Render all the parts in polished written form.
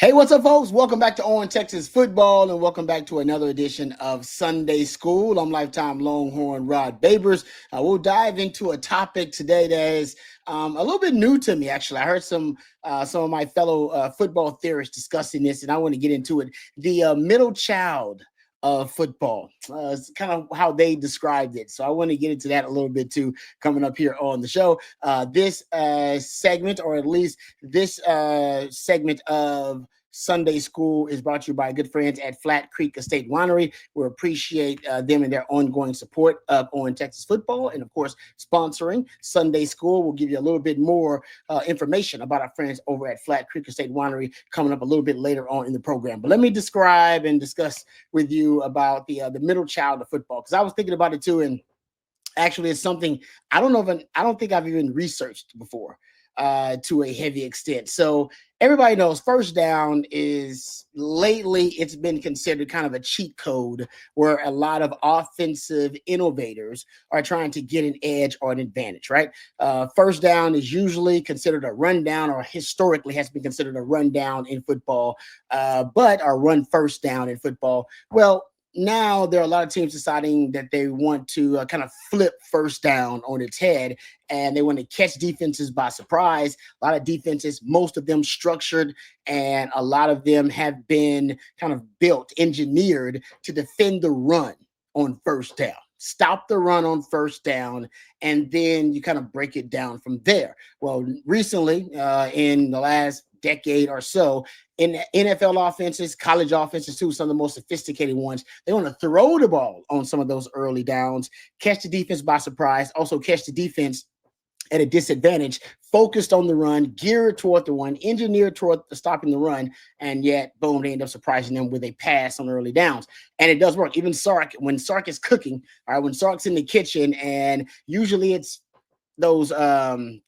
Hey, what's up, folks? Welcome back to On Texas Football, and welcome back to another edition of Sunday School. I'm lifetime Longhorn Rod Babers. We'll dive into a topic today that is a little bit new to me. Actually, I heard some of my fellow football theorists discussing this, and I want to get into it. The middle child of football. It's kind of how they described it. So I want to get into that a little bit too, coming up here on the show. This segment, or at least this segment of Sunday School, is brought to you by good friends at Flat Creek Estate Winery. We appreciate them and their ongoing support of On Texas Football, and of course, sponsoring Sunday School. We'll give you a little bit more information about our friends over at Flat Creek Estate Winery coming up a little bit later on in the program. But let me describe and discuss with you about the middle child of football, because I was thinking about it too, and actually it's something I don't think I've even researched before to a heavy extent. So everybody knows first down is lately it's been considered kind of a cheat code where a lot of offensive innovators are trying to get an edge or an advantage, right? First down is usually considered a rundown, or historically has been considered a rundown in football, but a run first down in football. Well, now there are a lot of teams deciding that they want to kind of flip first down on its head, and they want to catch defenses by surprise. A lot of defenses, most of them structured, and a lot of them have been kind of built, engineered to defend the run on first down. Stop the run on first down, and then you kind of break it down from there. Well, recently, in the last decade or so, in NFL offenses, college offenses too, some of the most sophisticated ones, they want to throw the ball on some of those early downs, catch the defense by surprise, also catch the defense at a disadvantage, focused on the run, geared toward the run, engineered toward stopping the run, and yet, boom, they end up surprising them with a pass on early downs. And it does work. Even Sark, when Sark is cooking, all right, when Sark's in the kitchen, and usually it's those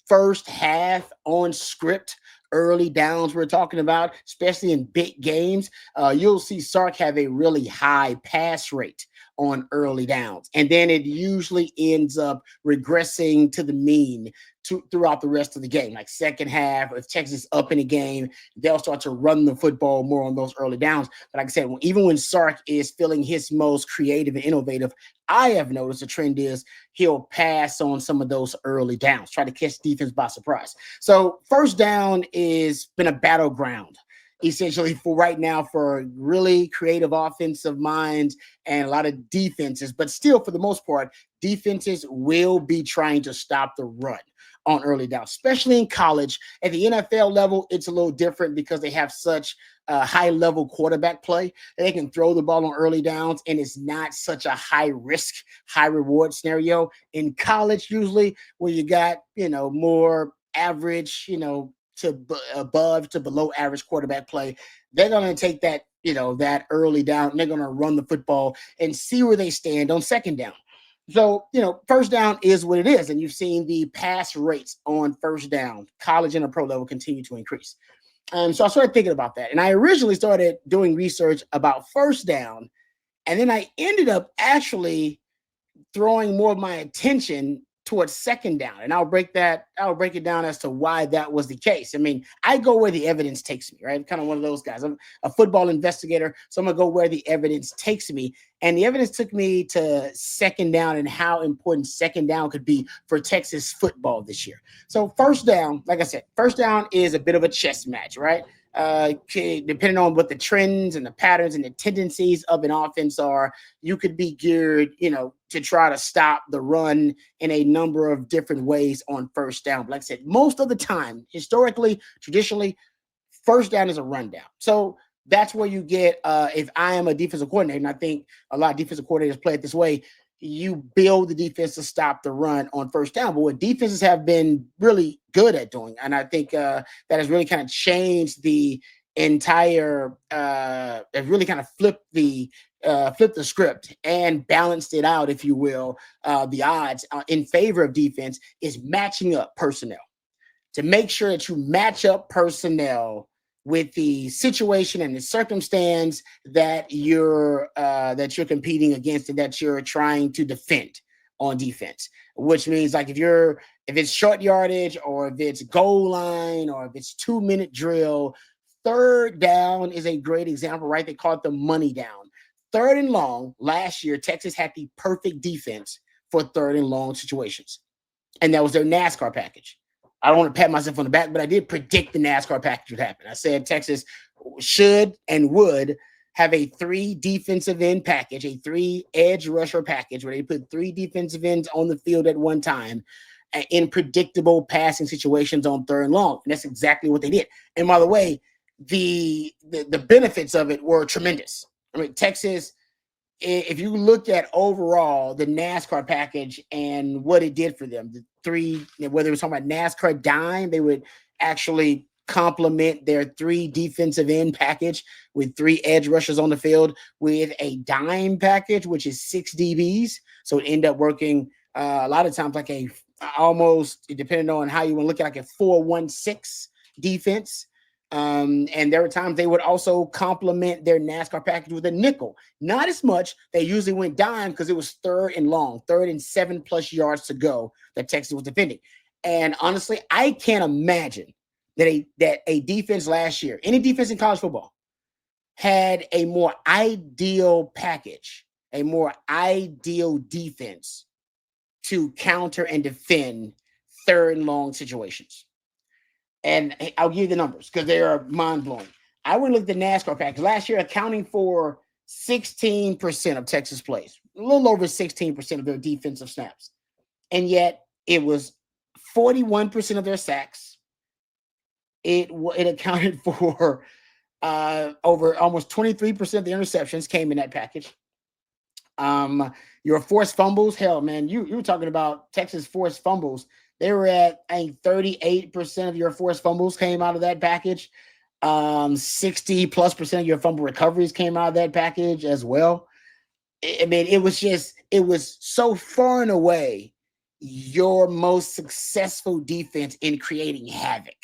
first half on script early downs we're talking about, especially in big games, you'll see Sark have a really high pass rate on early downs. And then it usually ends up regressing to the mean throughout the rest of the game. Like second half, if Texas is up in a game, they'll start to run the football more on those early downs. But like I said, even when Sark is feeling his most creative and innovative, I have noticed the trend is he'll pass on some of those early downs, try to catch defense by surprise. So first down is been a battleground essentially for right now for really creative offensive minds and a lot of defenses. But still, for the most part, defenses will be trying to stop the run on early down, especially in college. At the NFL level, it's a little different because they have such high-level quarterback play. They can throw the ball on early downs, and it's not such a high-risk, high-reward scenario. In college, usually, where you got, more average, to above to below average quarterback play, they're going to take that, that early down, and they're going to run the football and see where they stand on second down. So, first down is what it is. And you've seen the pass rates on first down, college and the pro level, continue to increase. So I started thinking about that. And I originally started doing research about first down. And then I ended up actually throwing more of my attention towards second down. And I'll break it down as to why that was the case. I mean, I go where the evidence takes me, right? I'm kind of one of those guys. I'm a football investigator, so I'm going to go where the evidence takes me. And the evidence took me to second down and how important second down could be for Texas football this year. So first down, like I said, first down is a bit of a chess match, right? Depending on what the trends and the patterns and the tendencies of an offense are, you could be geared, to try to stop the run in a number of different ways on first down. But like I said, most of the time, historically, traditionally, first down is a rundown. So that's where you get, if I am a defensive coordinator, and I think a lot of defensive coordinators play it this way, you build the defense to stop the run on first down. But what defenses have been really good at doing, and I think that has really kind of changed the entire, has really kind of flipped the script and balanced it out, if you will, the odds in favor of defense, is matching up personnel. To make sure that you match up personnel with the situation and the circumstance that you're competing against and that you're trying to defend on defense, which means like if it's short yardage or if it's goal line or if it's 2-minute drill, Third down is a great example, right? They call it the money down. Third and long, last year, Texas had the perfect defense for third and long situations. And that was their NASCAR package. I don't want to pat myself on the back, but I did predict the NASCAR package would happen. I said Texas should and would have a 3 defensive end package, a 3 edge rusher package where they put 3 defensive ends on the field at one time in predictable passing situations on third and long. And that's exactly what they did. And by the way, the benefits of it were tremendous. I mean, Texas, if you look at overall the NASCAR package and what it did for them, the 3, whether it was talking about NASCAR dime, they would actually complement their 3 defensive end package with 3 edge rushers on the field with a dime package, which is 6 DBs. So it ended up working a lot of times like a almost, depending on how you want to look at, like a 4-1-6 defense. And there were times they would also complement their NASCAR package with a nickel. Not as much. They usually went dime because it was third and long, 3rd and 7+ yards to go that Texas was defending. And honestly, I can't imagine that a defense last year, any defense in college football, had a more ideal package, a more ideal defense to counter and defend third and long situations. And I'll give you the numbers because they are mind-blowing. I went and looked at the NASCAR package last year, accounting for 16% of Texas plays, a little over 16% of their defensive snaps. And yet it was 41% of their sacks. It accounted for over almost 23% of the interceptions came in that package. Your forced fumbles, hell, man, you were talking about Texas forced fumbles. They were at, I think, 38% of your forced fumbles came out of that package. 60+% of your fumble recoveries came out of that package as well. I mean, it was so far and away your most successful defense in creating havoc.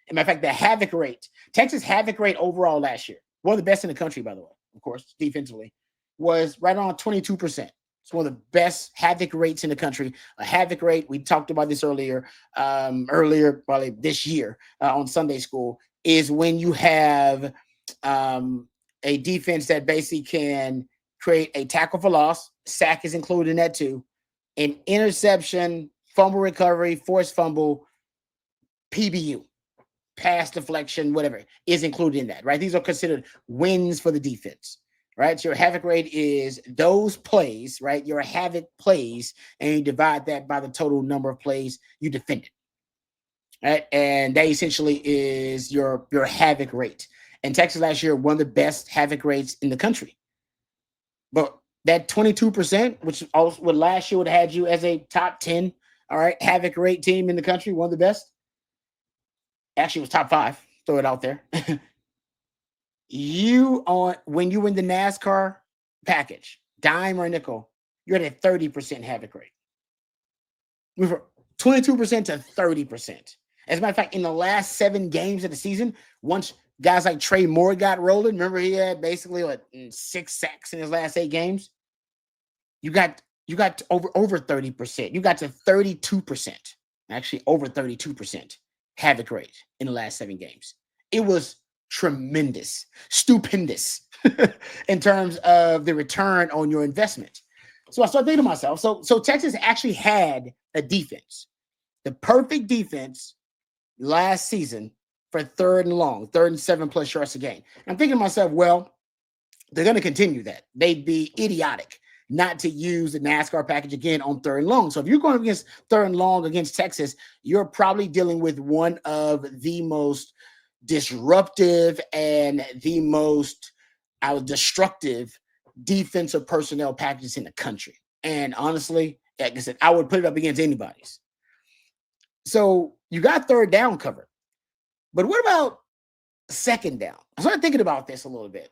As a matter of fact, the havoc rate, Texas havoc rate overall last year, one of the best in the country, by the way, of course, defensively, was right around 22%. It's one of the best havoc rates in the country. A havoc rate, we talked about this earlier, probably this year on Sunday School, is when you have a defense that basically can create a tackle for loss. Sack is included in that too. An interception, fumble recovery, forced fumble, PBU, pass deflection, whatever, is included in that, right? These are considered wins for the defense. Right, so your havoc rate is those plays, right? Your havoc plays, and you divide that by the total number of plays you defended. Right, and that essentially is your havoc rate. And Texas last year, one of the best havoc rates in the country. But that 22%, which also what last year would have had you as a top 10, all right, havoc rate team in the country, one of the best. Actually, it was top 5. Throw it out there. When you win the NASCAR package, dime or nickel, you're at a 30% havoc rate. We were 22% to 30%. As a matter of fact, in the last 7 games of the season, once guys like Trey Moore got rolling, remember he had basically 6 sacks in his last 8 games. You got over 30%. You got to 32%, actually over 32% havoc rate in the last 7 games. It was tremendous, stupendous in terms of the return on your investment. So I started thinking to myself, so Texas actually had a defense, the perfect defense last season for third and long, 3rd and 7+ yards a game. And I'm thinking to myself, well, they're going to continue that. They'd be idiotic not to use the NASCAR package again on 3rd and long. So if you're going against 3rd and long against Texas, you're probably dealing with one of the most disruptive and the most destructive defensive personnel packages in the country. And honestly, like I said, I would put it up against anybody's. So you got 3rd down covered. But what about 2nd down? I started thinking about this a little bit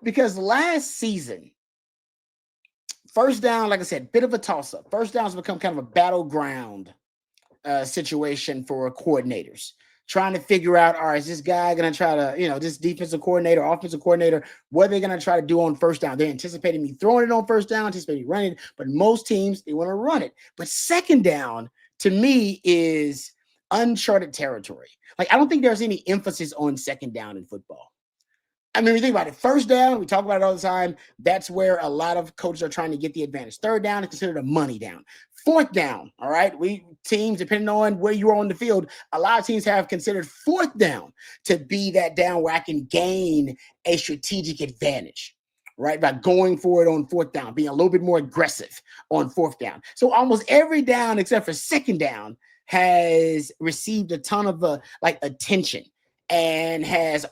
because last season, 1st down, like I said, bit of a toss-up. 1st down has become kind of a battleground situation for coordinators. Trying to figure out, all right, is this guy going to try to, this defensive coordinator, offensive coordinator, what are they going to try to do on 1st down? They're anticipating me throwing it on 1st down, anticipating me running it, but most teams, they want to run it. But 2nd down, to me, is uncharted territory. Like, I don't think there's any emphasis on second down in football. I mean, when you think about it, first down, we talk about it all the time. That's where a lot of coaches are trying to get the advantage. Third down is considered a money down. Fourth down, all right, teams, depending on where you are on the field, a lot of teams have considered fourth down to be that down where I can gain a strategic advantage, right, by going for it on fourth down, being a little bit more aggressive on fourth down. So almost every down except for second down has received a ton of attention and has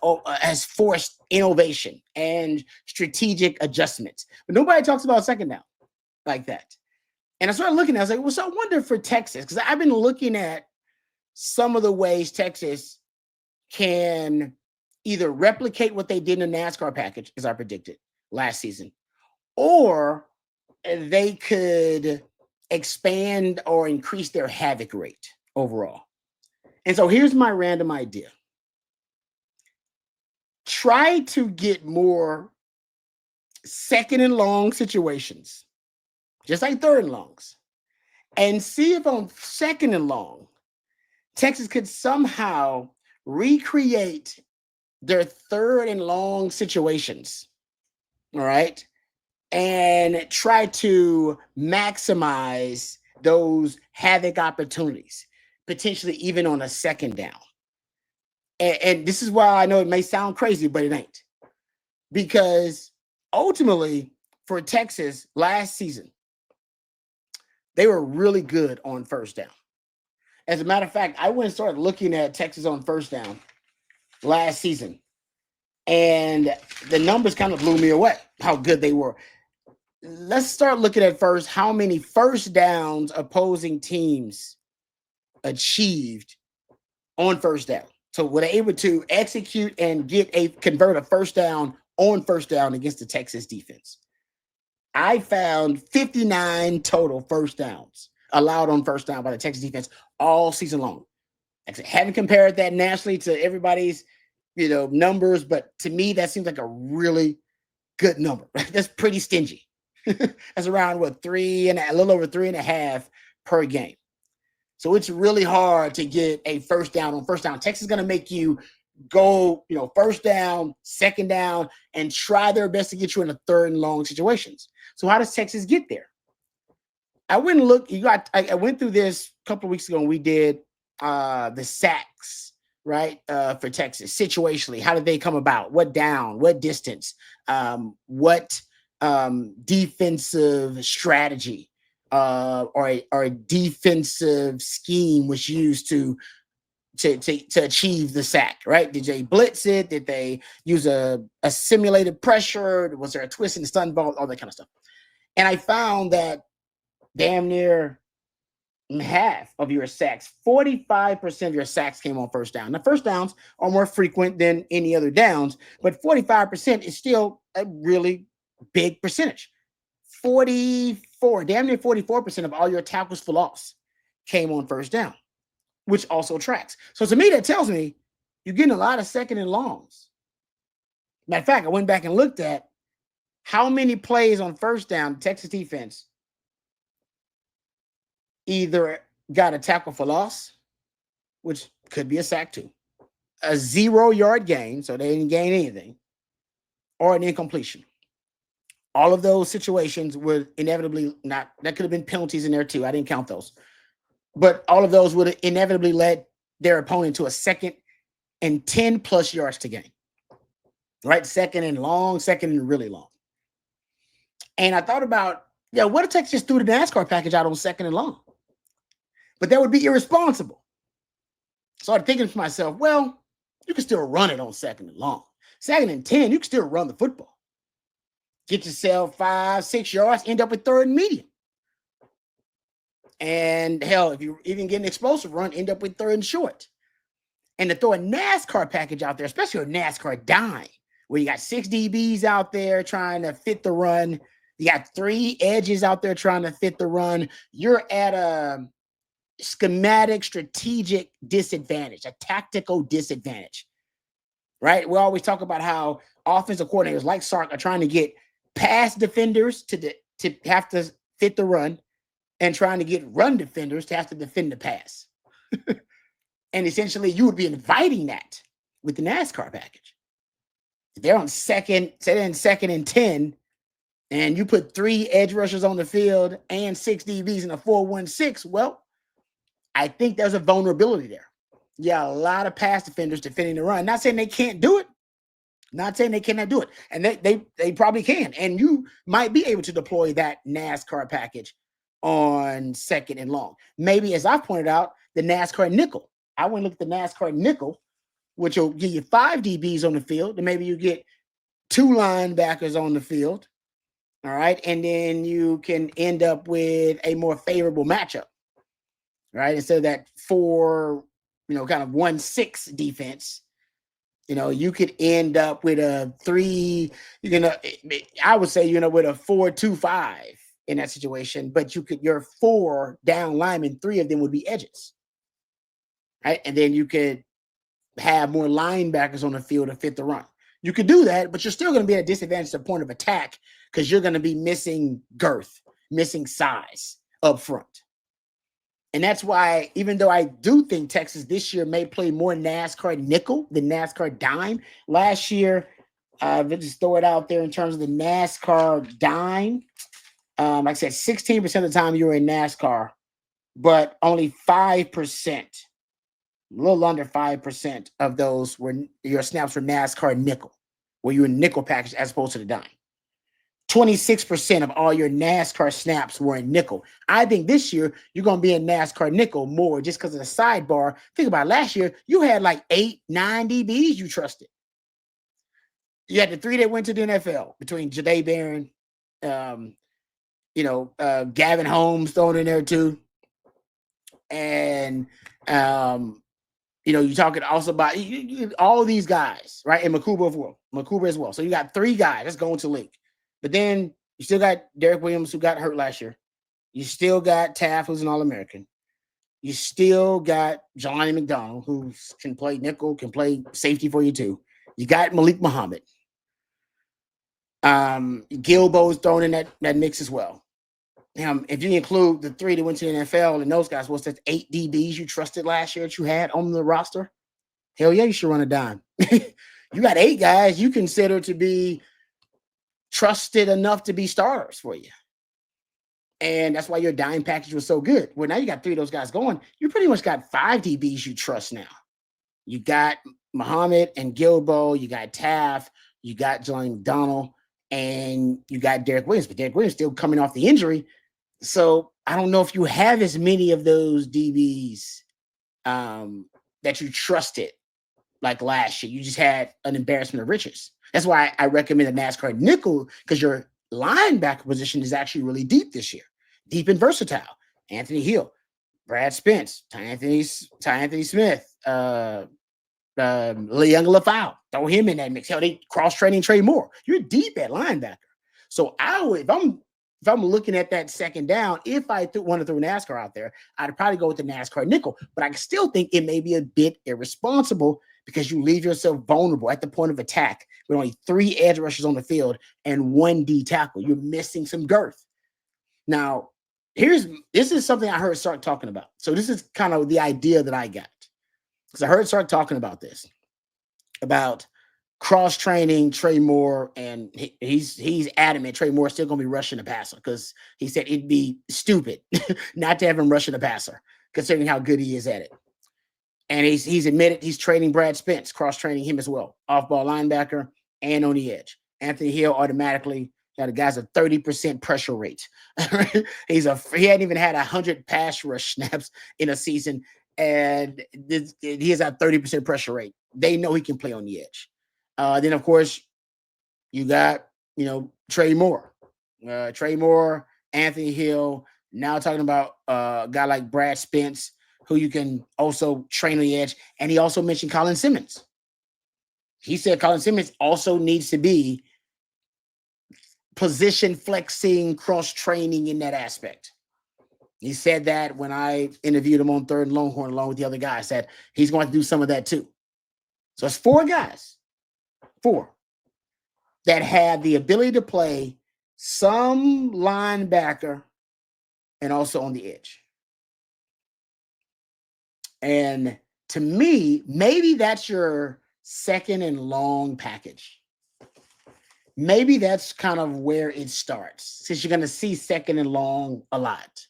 forced innovation and strategic adjustments. But nobody talks about second down like that. And I started looking, I was like, well, so I wonder for Texas, because I've been looking at some of the ways Texas can either replicate what they did in the NASCAR package, as I predicted last season, or they could expand or increase their havoc rate overall. And so here's my random idea. Try to get more second and long situations, just like third and longs, and see if on second and long, Texas could somehow recreate their third and long situations, all right, and try to maximize those havoc opportunities, potentially even on a second down. And this is why I know it may sound crazy, but it ain't. Because ultimately, for Texas last season, they were really good on first down. As a matter of fact, I went and started looking at Texas on first down last season, and the numbers kind of blew me away, how good they were. Let's start looking at first how many first downs opposing teams achieved on first down. So were they able to execute and convert a first down on first down against the Texas defense? I found 59 total first downs allowed on first down by the Texas defense all season long. I haven't compared that nationally to everybody's, numbers, but to me, that seems like a really good number. That's pretty stingy. That's around a little over 3.5 per game. So it's really hard to get a first down on first down. Texas is going to make you go, first down, second down, and try their best to get you in a third and long situations. So how does Texas get there? I went and looked. I went through this a couple of weeks ago, and we did the sacks, right, for Texas situationally. How did they come about? What down? What distance? What defensive strategy? Or a defensive scheme was used to achieve the sack, right? Did they blitz it? Did they use a simulated pressure? Was there a twist and stun ball? All that kind of stuff. And I found that damn near half of your sacks, 45% of your sacks came on first down. Now, first downs are more frequent than any other downs, but 45% is still a really big percentage. Damn near 44% of all your tackles for loss came on first down, which also tracks. So to me, that tells me you're getting a lot of second and longs. Matter of fact, I went back and looked at how many plays on first down Texas defense either got a tackle for loss, which could be a sack too, a 0-yard gain, so they didn't gain anything, or an incompletion. All of those situations would inevitably that could have been penalties in there too. I didn't count those. But all of those would have inevitably led their opponent to a 2nd and 10 plus yards to gain. Right? Second and long, second and really long. And I thought about, what if Texas threw the NASCAR package out on second and long? But that would be irresponsible. So I started thinking to myself, well, you can still run it on second and long. Second and 10, you can still run the football. Get yourself 5-6 yards, end up with third and medium. And hell, if you even get an explosive run, end up with third and short. And to throw a NASCAR package out there, especially a NASCAR dime, where you got 6 DBs out there trying to fit the run, you got 3 edges out there trying to fit the run, you're at a schematic, strategic disadvantage, a tactical disadvantage, right? We always talk about how offensive coordinators like Sark are trying to get pass defenders to have to fit the run and trying to get run defenders to have to defend the pass. And essentially, you would be inviting that with the NASCAR package. If they're on second, say they're in second and 10, and you put 3 edge rushers on the field and 6 DBs in a 4-1-6, well, I think there's a vulnerability there. Yeah, a lot of pass defenders defending the run. Not saying they can't do it. Not saying they cannot do it. And they probably can. And you might be able to deploy that NASCAR package on second and long. Maybe, as I've pointed out, the NASCAR nickel. I went and looked at the NASCAR nickel, which will give you 5 DBs on the field, and maybe you get 2 linebackers on the field. All right. And then you can end up with a more favorable matchup. Right. Instead of that 4, kind of 1-6 defense, you could end up with a 3, I would say, with a 4-2-5 in that situation, but your 4 down linemen, 3 of them would be edges. Right. And then you could have more linebackers on the field to fit the run. You could do that, but you're still going to be at a disadvantage at the point of attack because you're going to be missing girth, missing size up front. And that's why, even though I do think Texas this year may play more NASCAR nickel than NASCAR dime, last year, let's just throw it out there in terms of the NASCAR dime. Like I said, 16% of the time you were in NASCAR, but only 5%, a little under 5% of those were your snaps were NASCAR nickel, where you were in nickel package as opposed to the dime. 26% of all your NASCAR snaps were in nickel. I think this year you're going to be in NASCAR nickel more just because of the sidebar. Think about it, last year, you had like 8, 9 DBs you trusted. You had the 3 that went to the NFL between Jahdae Barron, Gavin Holmes thrown in there too. And, you're talking also about all these guys, right? And Makuba as well. So you got 3 guys that's going to league. But then you still got Derek Williams, who got hurt last year. You still got Taft, who's an All-American. You still got Jelani McDonald, who can play nickel, can play safety for you too. You got Malik Muhammad. Gilbo's thrown in that mix as well. If you include the 3 that went to the NFL and those guys, what's that 8 DBs you trusted last year that you had on the roster? Hell yeah, you should run a dime. You got 8 guys you consider to be trusted enough to be starters for you. And that's why your dime package was so good. Well, now you got 3 of those guys going. You pretty much got 5 DBs you trust now. You got Muhammad and Gilbo. You got Taft. You got Jelani McDonald. And you got Derek Williams. But Derek Williams still coming off the injury. So I don't know if you have as many of those DBs that you trusted like last year. You just had an embarrassment of riches. That's why I recommend a NASCAR nickel, because your linebacker position is actually really deep this year. Deep and versatile. Anthony Hill, Brad Spence, Ty Anthony Smith, Leung Lafau. Throw him in that mix. Hell, they cross-training Trey Moore. You're deep at linebacker. So if I'm looking at that second down, if I want to throw NASCAR out there, I'd probably go with the NASCAR nickel. But I still think it may be a bit irresponsible because you leave yourself vulnerable at the point of attack with only 3 edge rushers on the field and 1 D tackle. You're missing some girth. Now, this is something I heard Sark talking about. So this is kind of the idea that I got. Because I heard Sark talking about this, about cross-training Trey Moore, and he's adamant Trey Moore is still going to be rushing the passer because he said it'd be stupid not to have him rushing the passer, considering how good he is at it. And he's admitted he's training Brad Spence, cross-training him as well, off-ball linebacker and on the edge. Anthony Hill automatically, the guy's a 30% pressure rate. He hadn't even had 100 pass rush snaps in a season, and he has a 30% pressure rate. They know he can play on the edge. Then, of course, you got, Trey Moore. Anthony Hill. Now talking about a guy like Brad Spence, who you can also train on the edge. And he also mentioned Colin Simmons. He said Colin Simmons also needs to be position flexing, cross-training in that aspect. He said that when I interviewed him on Third and Longhorn along with the other guys, that he's going to do some of that too. So it's 4 guys, 4, that have the ability to play some linebacker and also on the edge. And to me, maybe that's your second and long package. Maybe that's kind of where it starts, since you're going to see second and long a lot,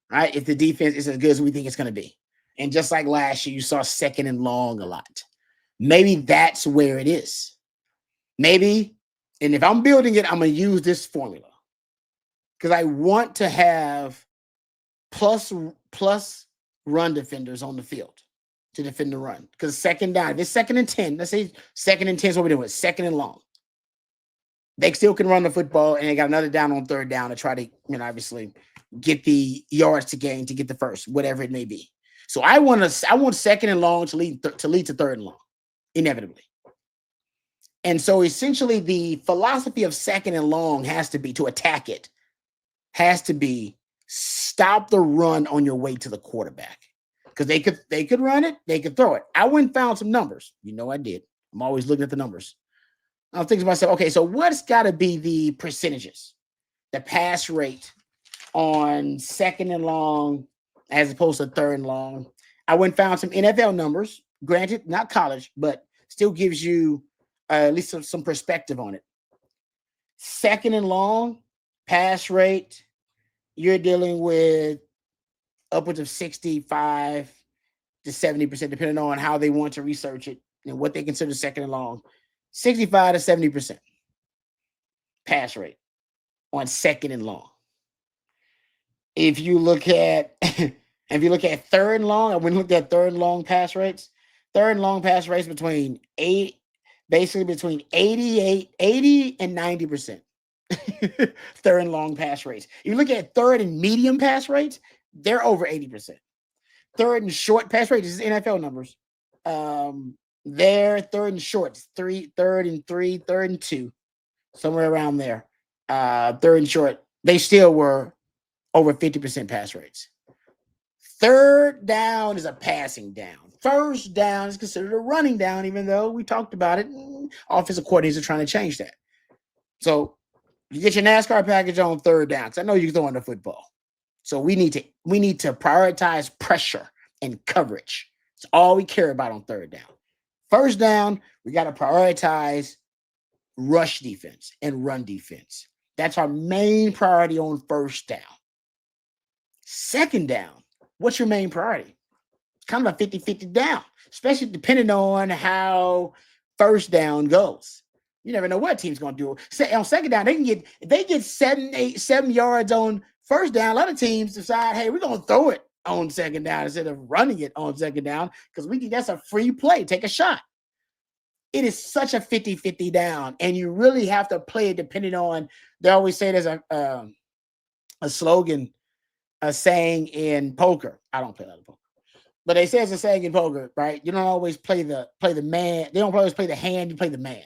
right? If the defense is as good as we think it's going to be. And just like last year, you saw second and long a lot. Maybe that's where it is. Maybe, and if I'm building it, I'm going to use this formula because I want to have plus run defenders on the field to defend the run. Because second down, if it's second and 10, let's say second and 10 is what we're doing, second and long. They still can run the football, and they got another down on third down to try to, obviously get the yards to gain to get the first, whatever it may be. So I want second and long to lead to third and long, inevitably. And so essentially the philosophy of second and long has to be, to attack it, has to be stop the run on your way to the quarterback. Because they could run it, they could throw it. I went and found some numbers. I did. I'm always looking at the numbers. I was thinking to myself, okay, so what's got to be the percentages, the pass rate on second and long as opposed to third and long? I went and found some NFL numbers, granted, not college, but still gives you at least some perspective on it. Second and long pass rate, you're dealing with upwards of 65 to 70%, depending on how they want to research it and what they consider second and long. 65 to 70% pass rate on second and long. If you look at third and long, I went and looked at third and long pass rates. Third and long pass rates between 80 and 90%. Third and long pass rates. If you look at third and medium pass rates, they're over 80%. Third and short pass rates, this is NFL numbers. They're third and short, third and 3, third and 2, somewhere around there. Third and short, they still were over 50% pass rates. Third down is a passing down. First down is considered a running down, even though we talked about it. Offensive coordinators are trying to change that. So you get your NASCAR package on third down, because I know you're throwing the football. So we need to prioritize pressure and coverage. It's all we care about on third down. First down, we got to prioritize rush defense and run defense. That's our main priority on first down. Second down, what's your main priority? It's kind of a 50-50 down, especially depending on how first down goes. You never know what team's going to do. Say on second down, if they get 7 yards on first down, a lot of teams decide, hey, we're going to throw it on second down instead of running it on second down because we think that's a free play. Take a shot. It is such a 50-50 down, and you really have to play it depending on, they always say there's a slogan, a saying in poker. I don't play a lot of poker, but they say it's a saying in poker, right? You don't always play the man. They don't always play the hand. You play the man.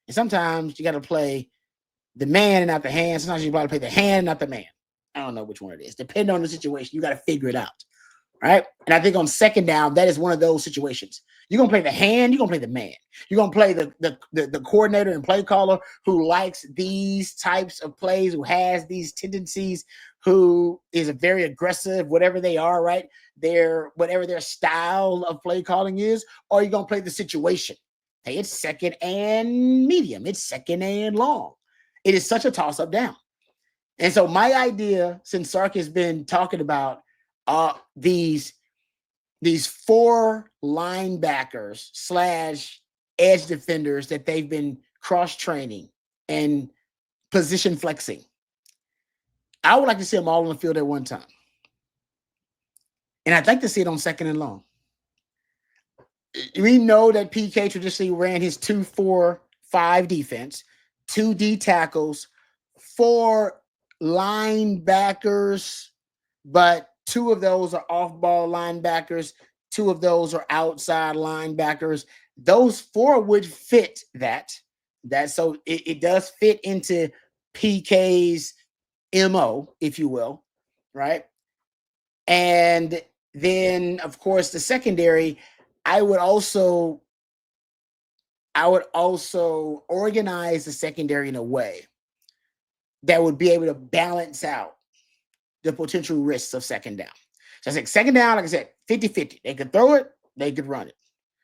And sometimes you got to play the man and not the hand. Sometimes you got to play the hand and not the man. I don't know which one it is. Depending on the situation, you got to figure it out, right? And I think on second down, that is one of those situations. You're going to play the hand. You're going to play the man. You're going to play the coordinator and play caller who likes these types of plays, who has these tendencies, who is a very aggressive, whatever they are, right? Whatever their style of play calling is, or you're going to play the situation. Hey, it's second and medium. It's second and long. It is such a toss-up down. And so my idea, since Sark has been talking about these 4 linebackers / edge defenders that they've been cross-training and position flexing, I would like to see them all on the field at one time. And I'd like to see it on second and long. We know that PK traditionally ran his 2-4-5 defense, 2 D tackles, 4 linebackers, but 2 of those are off-ball linebackers, 2 of those are outside linebackers. Those 4 would fit that. So it does fit into PK's MO, if you will, right? And then, of course, the secondary, I would also organize the secondary in a way that would be able to balance out the potential risks of second down. So I said, second down, like I said, 50-50. They could throw it they could run it,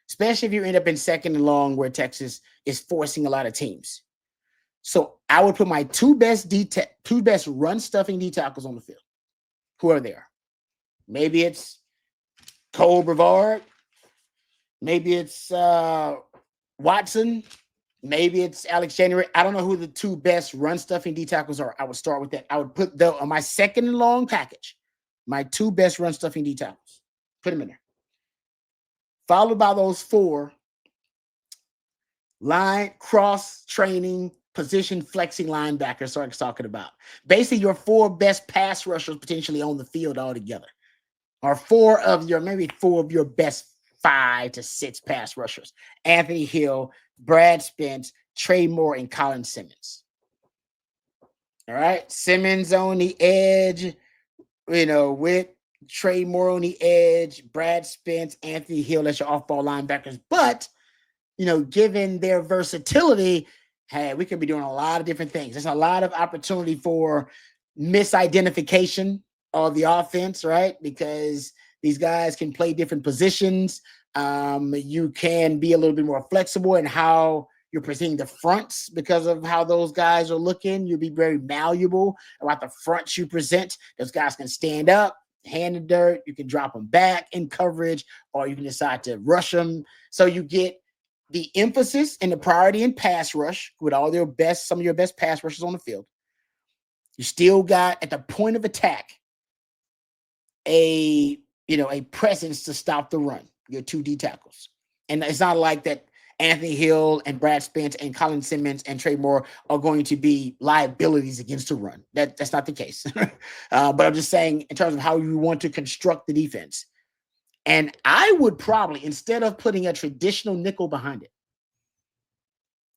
especially if you end up in second and long where Texas is forcing a lot of teams. So I would put my two best run stuffing D tackles on the field, whoever they are. Maybe it's Cole Brevard. Maybe it's Watson. Maybe it's Alex January. I don't know who the two best run stuffing D tackles are. I would start with that. I would put on my second and long package, my two best run stuffing D tackles. Put them in there. Followed by those four line cross training position flexing linebackers Sark's talking about. Basically, your four best pass rushers potentially on the field altogether. Or maybe four of your best 5 to 6 pass rushers. Anthony Hill, Brad Spence, Trey Moore, and Colin Simmons. All right. Simmons on the edge, with Trey Moore on the edge, Brad Spence, Anthony Hill as your off-ball linebackers. But, given their versatility, hey, we could be doing a lot of different things. There's a lot of opportunity for misidentification of the offense, right? Because these guys can play different positions. You can be a little bit more flexible in how you're presenting the fronts because of how those guys are looking. You'll be very malleable about the fronts you present. Those guys can stand up, hand in dirt. You can drop them back in coverage, or you can decide to rush them. So you get the emphasis and the priority in pass rush with some of your best pass rushers on the field. You still got at the point of attack a presence to stop the run, your two D tackles. And it's not like that Anthony Hill and Brad Spence and Colin Simmons and Trey Moore are going to be liabilities against the run. That's not the case. But I'm just saying in terms of how you want to construct the defense. And I would probably, instead of putting a traditional nickel behind it,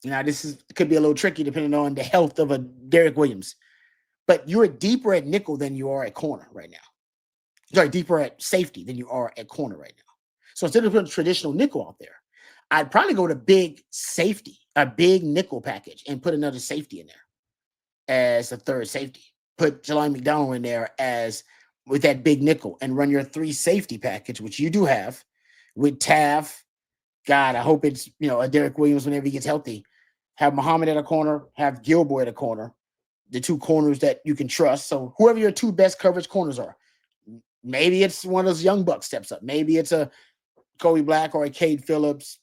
this could be a little tricky depending on the health of a Derek Williams, but you're deeper at nickel than you are at corner right now. Sorry, deeper at safety than you are at corner right now. So instead of putting traditional nickel out there, I'd probably go to big safety, a big nickel package, and put another safety in there as a third safety. Put Jelani McDonald in there with that big nickel and run your 3 safety package, which you do have with Taft. God, I hope it's, a Derek Williams whenever he gets healthy. Have Muhammad at a corner, have Gilboy at a corner, the 2 corners that you can trust. So whoever your 2 best coverage corners are. Maybe it's one of those young bucks steps up. Maybe it's a Kobe Black or a Cade Phillips,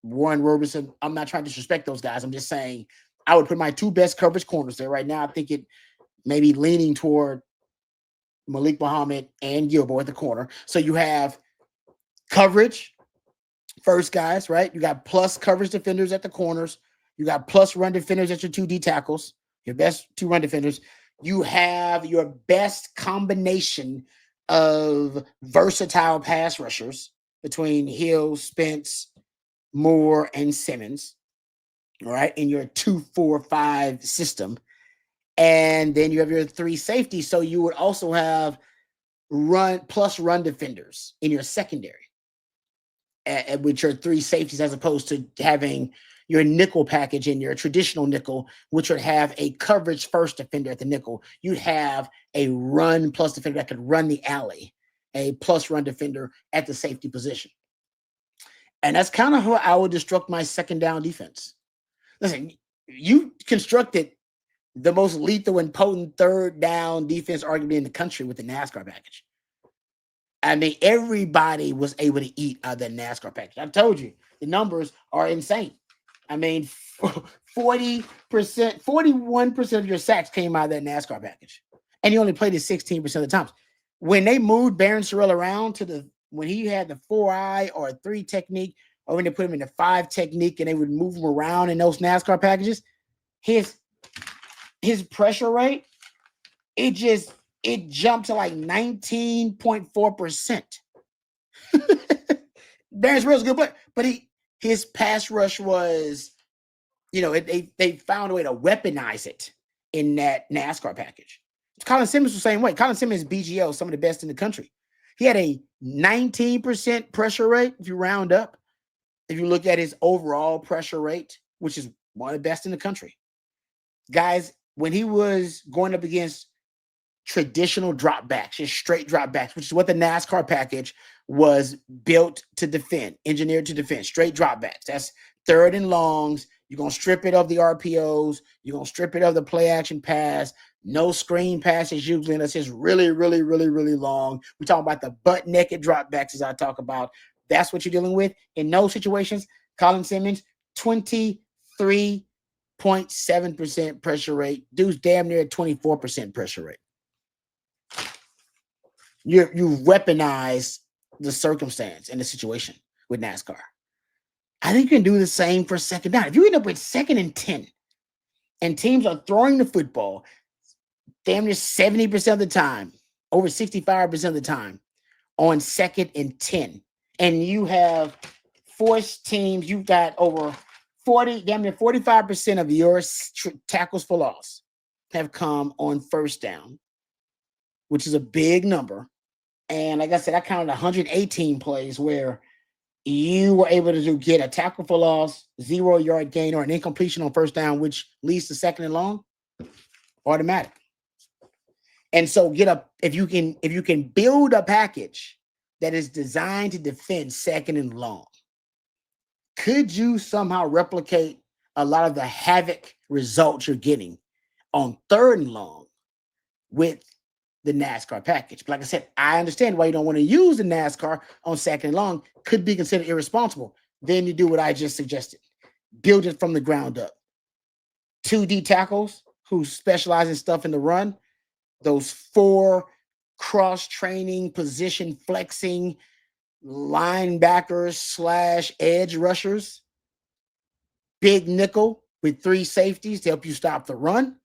Warren Roberson. I'm not trying to disrespect those guys. I'm just saying I would put my 2 best coverage corners there. Right now, I think it may be leaning toward Malik Muhammad and Gilboy at the corner. So you have coverage first guys, right? You got plus coverage defenders at the corners. You got plus run defenders at your 2 D tackles, your best 2 run defenders. You have your best combination of versatile pass rushers between Hill, Spence, Moore, and Simmons, all right, in your 2-4-5 system. And then you have your 3 safeties. So you would also have run defenders in your secondary with your 3 safeties, as opposed to having your nickel package in your traditional nickel, which would have a coverage first defender at the nickel. You'd have a run plus defender that could run the alley, a plus run defender at the safety position. And that's kind of how I would construct my second down defense. Listen, you constructed the most lethal and potent third down defense arguably in the country with the NASCAR package. I mean, everybody was able to eat out of that NASCAR package. I told you, the numbers are insane. I mean, 40%, 41% of your sacks came out of that NASCAR package. And you only played it 16% of the times. When they moved Barron Sorrell around when he had the 4-eye or a 3 technique, or when they put him in the 5 technique and they would move him around in those NASCAR packages, his pressure rate, it jumped to like 19.4%. Barron Sorrell's a good player, but his pass rush was, they found a way to weaponize it in that NASCAR package. Colin Simmons was the same way. Colin Simmons, BGL, some of the best in the country. He had a 19% pressure rate, if you round up. If you look at his overall pressure rate, which is one of the best in the country. Guys, when he was going up against traditional dropbacks, just straight dropbacks, which is what the NASCAR package was built to defend, engineered to defend, straight dropbacks. That's third and longs. You're going to strip it of the RPOs. You're going to strip it of the play action pass. No screen passes usually, and it's just really, really, really, really long. We talk about the butt naked dropbacks as I talk about. That's what you're dealing with. In those situations, Colin Simmons, 23.7% pressure rate. Dude's damn near 24% pressure rate. You weaponize the circumstance and the situation with NASCAR. I think you can do the same for second down. If you end up with 2nd and 10 and teams are throwing the football damn near 70% of the time, over 65% of the time on 2nd and 10, and you have forced teams, you've got over 40, damn near 45% of your tackles for loss have come on first down, which is a big number. And like I said, I counted 118 plays where you were able to get a tackle for loss, 0-yard gain, or an incompletion on first down, which leads to 2nd and long, automatic. And so if you can build a package that is designed to defend 2nd and long, could you somehow replicate a lot of the havoc results you're getting on 3rd and long with the NASCAR package? But like I said, I understand why you don't want to use the NASCAR on 2nd and long. Could be considered irresponsible. Then you do what I just suggested. Build it from the ground up. 2D tackles who specialize in stuff in the run. Those 4 cross-training, position flexing linebackers / edge rushers. Big nickel with 3 safeties to help you stop the run.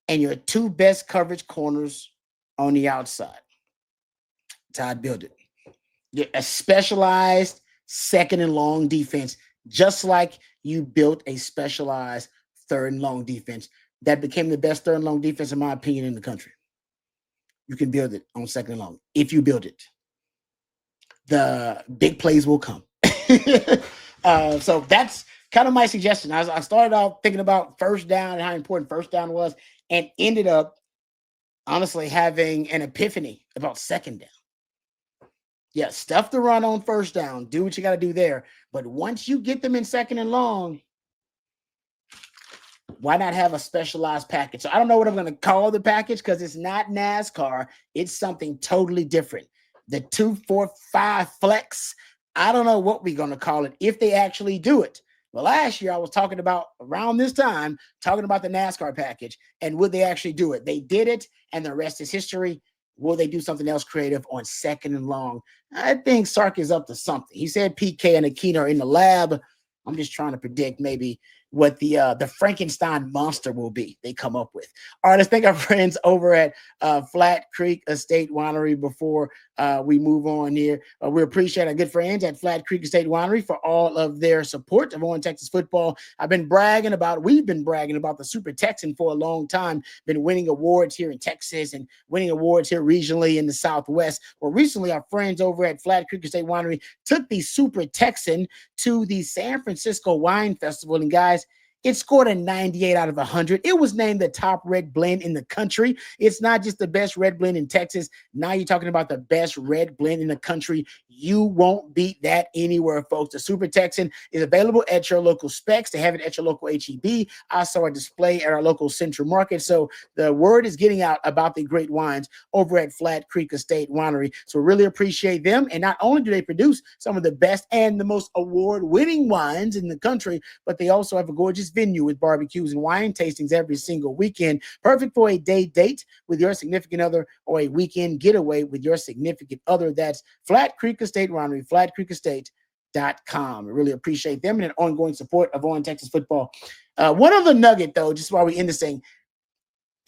And your 2 best coverage corners on the outside. That's how I build it. A specialized 2nd and long defense, just like you built a specialized 3rd and long defense that became the best 3rd and long defense, in my opinion, in the country. You can build it on 2nd and long if you build it. The big plays will come. So that's kind of my suggestion. I started off thinking about first down and how important first down was, and ended up honestly having an epiphany about 2nd down. Yeah, stuff the run on first down. Do what you got to do there. But once you get them in 2nd and long, why not have a specialized package? So I don't know what I'm going to call the package because it's not NASCAR. It's something totally different. The 2-4-5 flex. I don't know what we're going to call it if they actually do it. Well, last year I was talking about, around this time, talking about the NASCAR package and would they actually do it? They did it, and the rest is history. Will they do something else creative on 2nd and long? I think Sark is up to something. He said PK and Akina are in the lab. I'm just trying to predict maybe what the Frankenstein monster will be they come up with. All right, let's thank our friends over at Flat Creek Estate Winery before we move on here. We appreciate our good friends at Flat Creek Estate Winery for all of their support of On Texas Football. We've been bragging about the Super Texan for a long time, been winning awards here in Texas and winning awards here regionally in the Southwest. Well, recently our friends over at Flat Creek Estate Winery took the Super Texan to the San Francisco Wine Festival, and guys, it scored a 98 out of 100. It was named the top red blend in the country. It's not just the best red blend in Texas. Now you're talking about the best red blend in the country. You won't beat that anywhere, folks. The Super Texan is available at your local Specs. They have it at your local HEB. I saw a display at our local Central Market. So the word is getting out about the great wines over at Flat Creek Estate Winery. So really appreciate them. And not only do they produce some of the best and the most award-winning wines in the country, but they also have a gorgeous venue with barbecues and wine tastings every single weekend. Perfect for a day date with your significant other or a weekend getaway with your significant other. That's Flat Creek Estate Winery, flatcreekestate.com. I really appreciate them and an ongoing support of On Texas Football. One other nugget, though, just while we end this thing,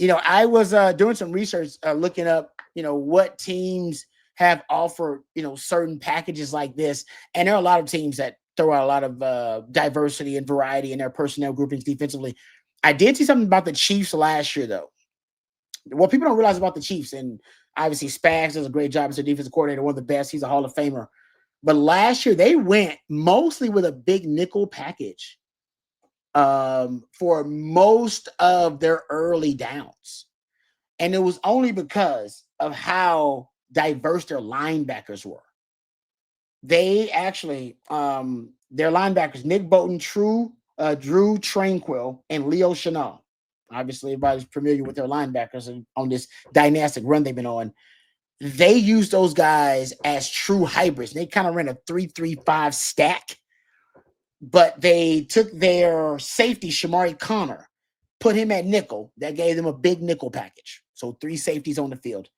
I was doing some research looking up, what teams have offered, certain packages like this. And there are a lot of teams that throw out a lot of diversity and variety in their personnel groupings defensively. I did see something about the Chiefs last year, though. What people don't realize about the Chiefs, and obviously Spags does a great job as a defensive coordinator, one of the best. He's a Hall of Famer. But last year, they went mostly with a big nickel package for most of their early downs. And it was only because of how diverse their linebackers were. They actually, their linebackers, Nick Bolton, Drew Tranquil, and Leo Chenal. Obviously, everybody's familiar with their linebackers on this dynastic run they've been on. They used those guys as true hybrids. They kind of ran a 3-3-5 stack, but they took their safety, Shamari Connor, put him at nickel. That gave them a big nickel package. So 3 safeties on the field.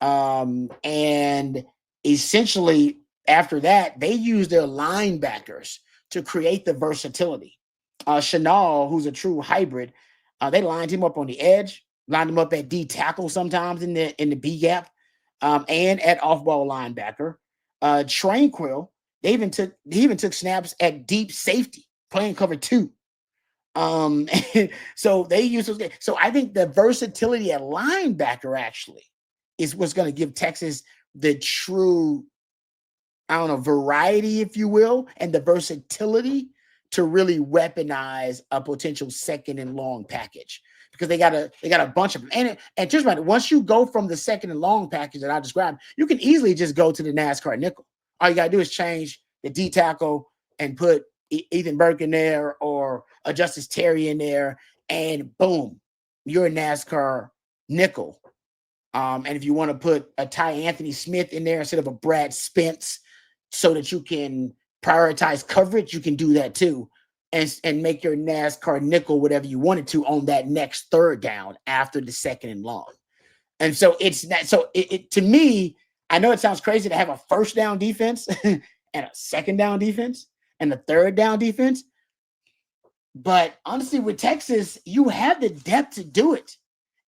And essentially, after that, they used their linebackers to create the versatility. Chenal, who's a true hybrid, they lined him up on the edge, lined him up at D tackle sometimes in the B gap, and at off ball linebacker. Tranquil, he even took snaps at deep safety, playing cover 2. So they use those. So I think the versatility at linebacker actually is what's going to give Texas the true, I don't know, variety, if you will, and the versatility to really weaponize a potential second and long package, because they got a bunch of them. And just about once you go from the second and long package that I described, you can easily just go to the NASCAR nickel. All you got to do is change the D tackle and put Ethan Burke in there or a Justice Terry in there, and boom, you're a NASCAR nickel. And if you want to put a Ty Anthony Smith in there instead of a Brad Spence so that you can prioritize coverage, you can do that too. And make your NASCAR nickel whatever you wanted to on that next third down after the second and long. And so it's that. So it to me, I know it sounds crazy to have a first down defense and a second down defense and a third down defense. But honestly, with Texas, you have the depth to do it.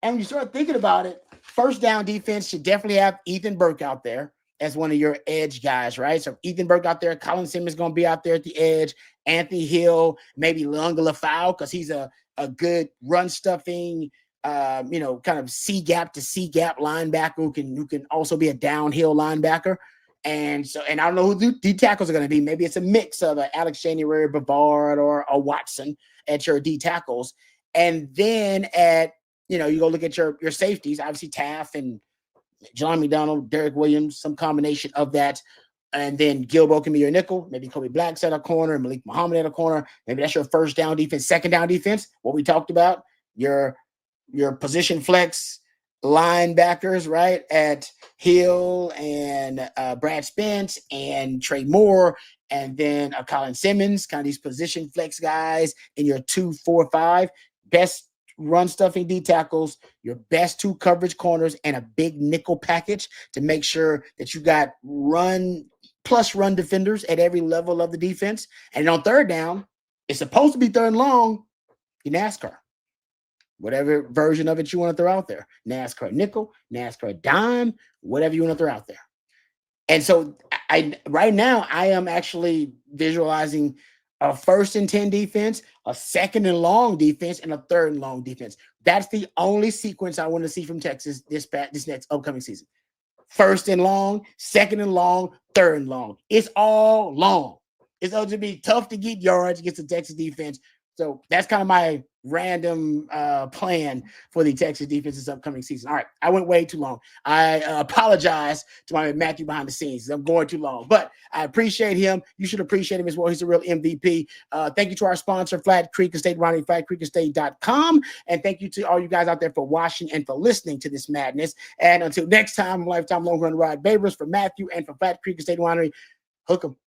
And when you start thinking about it, first down defense should definitely have Ethan Burke out there as one of your edge guys, right? So Ethan Burke out there, Colin Simmons going to be out there at the edge, Anthony Hill, maybe Lunga Lafau, because he's a good run stuffing, kind of C gap to C gap linebacker who can also be a downhill linebacker. And I don't know who the tackles are going to be. Maybe it's a mix of Alex January, Bavard, or a Watson at your D tackles. And then you go look at your safeties, obviously Taft and John McDonald, Derek Williams, some combination of that. And then Gilbo can be your nickel. Maybe Kobe Black's at a corner, Malik Muhammad at a corner. Maybe that's your first down defense, second down defense. What we talked about, your position flex linebackers, right? At Hill and Brad Spence and Trey Moore, and then Colin Simmons, kind of these position flex guys in your 2, 4, 5 best run stuffing D tackles, your best 2 coverage corners, and a big nickel package to make sure that you got run defenders at every level of the defense. And on third down, it's supposed to be third and long, your NASCAR. Whatever version of it you want to throw out there. NASCAR nickel, NASCAR dime, whatever you want to throw out there. And so right now I am actually visualizing a first and 10 defense, a second and long defense, and a third and long defense. That's the only sequence I want to see from Texas this next upcoming season. First and long, second and long, third and long. It's all long. It's going to be tough to get yards against the Texas defense. So that's kind of my random plan for the Texas defense this upcoming season. All right, I went way too long. I apologize to my Matthew behind the scenes. I'm going too long, but I appreciate him. You should appreciate him as well. He's a real MVP. Thank you to our sponsor, Flat Creek Estate, Winery, flatcreekestate.com. And thank you to all you guys out there for watching and for listening to this madness. And until next time, Lifetime Longhorn Rod Babers, for Matthew and for Flat Creek Estate Winery, hook 'em.